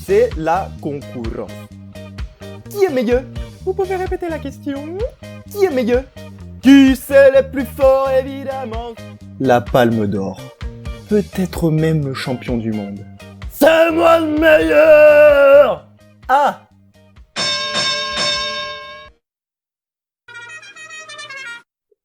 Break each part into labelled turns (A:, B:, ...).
A: c'est la concurrence. Qui est meilleur? Vous pouvez répéter la question? Qui est meilleur? Qui c'est le plus fort, évidemment? La Palme d'Or. Peut-être même le champion du monde. C'est moi le meilleur! Ah!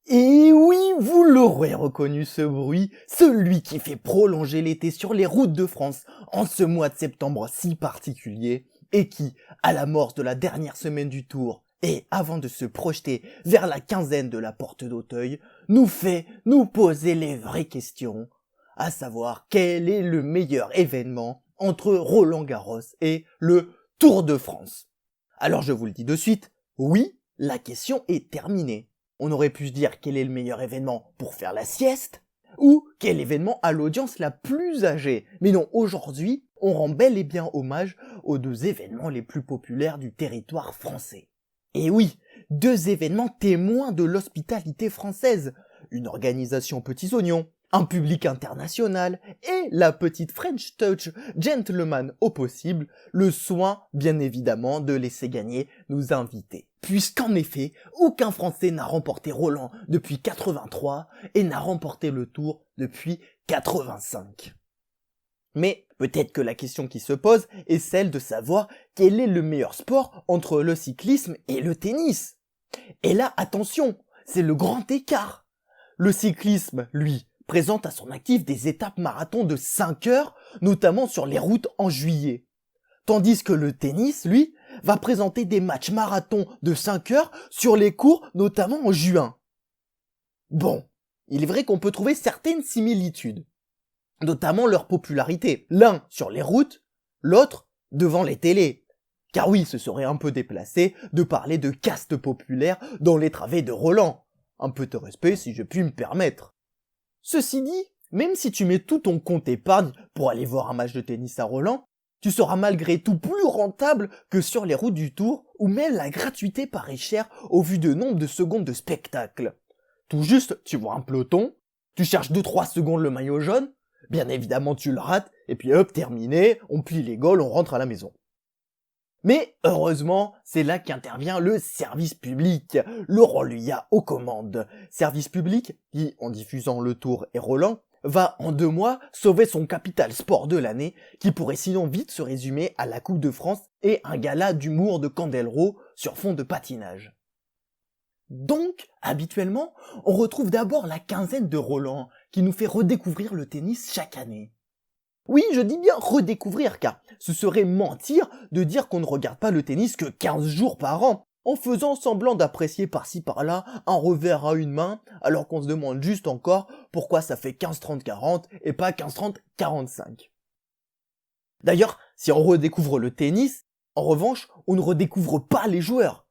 A: Et oui, vous l'aurez reconnu ce bruit, celui qui fait prolonger l'été sur les routes de France en ce mois de septembre si particulier et qui, à l'amorce de la dernière semaine du Tour et avant de se projeter vers la quinzaine de la Porte d'Auteuil, nous fait nous poser les vraies questions, à savoir quel est le meilleur événement entre Roland-Garros et le Tour de France. Alors je vous le dis de suite, oui, la question est terminée. On aurait pu se dire quel est le meilleur événement pour faire la sieste, ou quel événement a l'audience la plus âgée. Mais non, aujourd'hui, on rend bel et bien hommage aux deux événements les plus populaires du territoire français. Et oui, deux événements témoins de l'hospitalité française, une organisation petits oignons, un public international et la petite French touch gentleman au possible, le soin bien évidemment de laisser gagner nos invités. Puisqu'en effet, aucun Français n'a remporté Roland depuis 83 et n'a remporté le Tour depuis 85. Mais peut-être que la question qui se pose est celle de savoir quel est le meilleur sport entre le cyclisme et le tennis. Et là, attention, c'est le grand écart. Le cyclisme, lui, présente à son actif des étapes marathon de 5 heures, notamment sur les routes en juillet. Tandis que le tennis, lui, va présenter des matchs marathon de 5 heures sur les cours, notamment en juin. Bon, il est vrai qu'on peut trouver certaines similitudes, notamment leur popularité. L'un sur les routes, l'autre devant les télés. Car oui, ce serait un peu déplacé de parler de caste populaire dans les travées de Roland. Un peu de respect si je puis me permettre. Ceci dit, même si tu mets tout ton compte épargne pour aller voir un match de tennis à Roland, tu seras malgré tout plus rentable que sur les routes du Tour, où même la gratuité paraît chère au vu de nombre de secondes de spectacle. Tout juste, tu vois un peloton, tu cherches 2-3 secondes le maillot jaune, bien évidemment tu le rates, et puis hop, terminé, on plie les gaules, on rentre à la maison. Mais heureusement, c'est là qu'intervient le service public, le Roluya aux commandes. Service public qui, en diffusant le Tour et Roland, va en 2 mois sauver son capital sport de l'année, qui pourrait sinon vite se résumer à la Coupe de France et un gala d'humour de Candelro sur fond de patinage. Donc, habituellement, on retrouve d'abord la quinzaine de Roland, qui nous fait redécouvrir le tennis chaque année. Oui, je dis bien redécouvrir, car ce serait mentir de dire qu'on ne regarde pas le tennis que 15 jours par an, en faisant semblant d'apprécier par-ci par-là un revers à une main, alors qu'on se demande juste encore pourquoi ça fait 15-30-40 et pas 15-30-45. D'ailleurs, si on redécouvre le tennis, en revanche, on ne redécouvre pas les joueurs.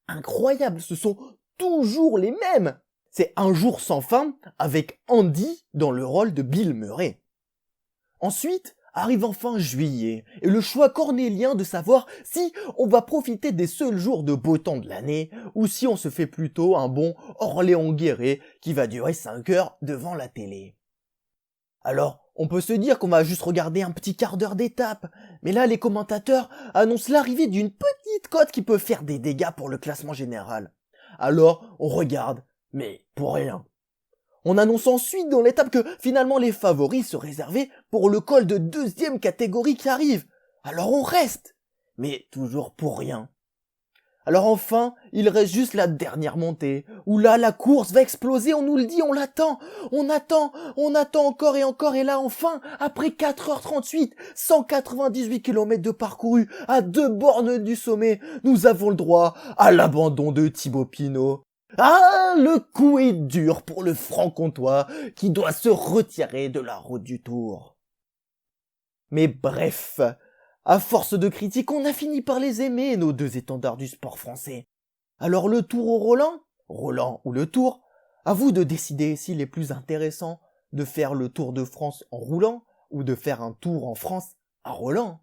A: Incroyable, ce sont toujours les mêmes. C'est un jour sans fin avec Andy dans le rôle de Bill Murray. Ensuite, arrive enfin juillet, et le choix cornélien de savoir si on va profiter des seuls jours de beau temps de l'année, ou si on se fait plutôt un bon Orléans-Guéret qui va durer 5 heures devant la télé. Alors, on peut se dire qu'on va juste regarder un petit quart d'heure d'étape, mais là les commentateurs annoncent l'arrivée d'une petite cote qui peut faire des dégâts pour le classement général. Alors, on regarde, mais pour rien. On annonce ensuite dans l'étape que finalement les favoris se réservaient pour le col de 2e catégorie qui arrive. Alors on reste, mais toujours pour rien. Alors enfin, il reste juste la dernière montée, où là la course va exploser, on nous le dit, on l'attend, on attend encore, et là enfin, après 4h38, 198 km de parcouru, à 2 bornes du sommet, nous avons le droit à l'abandon de Thibaut Pinot. Ah, le coup est dur pour le franc-comtois qui doit se retirer de la route du Tour. Mais bref, à force de critiques, on a fini par les aimer, nos deux étendards du sport français. Alors le Tour au Roland? Roland ou le Tour? À vous de décider s'il est plus intéressant de faire le Tour de France en roulant ou de faire un Tour en France à Roland.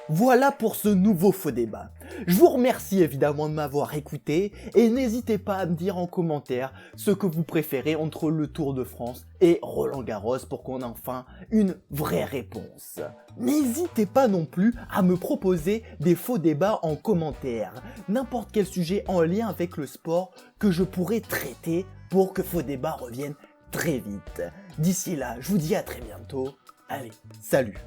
A: Voilà pour ce nouveau faux débat. Je vous remercie évidemment de m'avoir écouté et n'hésitez pas à me dire en commentaire ce que vous préférez entre le Tour de France et Roland-Garros pour qu'on ait enfin une vraie réponse. N'hésitez pas non plus à me proposer des faux débats en commentaire, n'importe quel sujet en lien avec le sport que je pourrais traiter pour que Faux Débat revienne très vite. D'ici là, je vous dis à très bientôt. Allez, salut!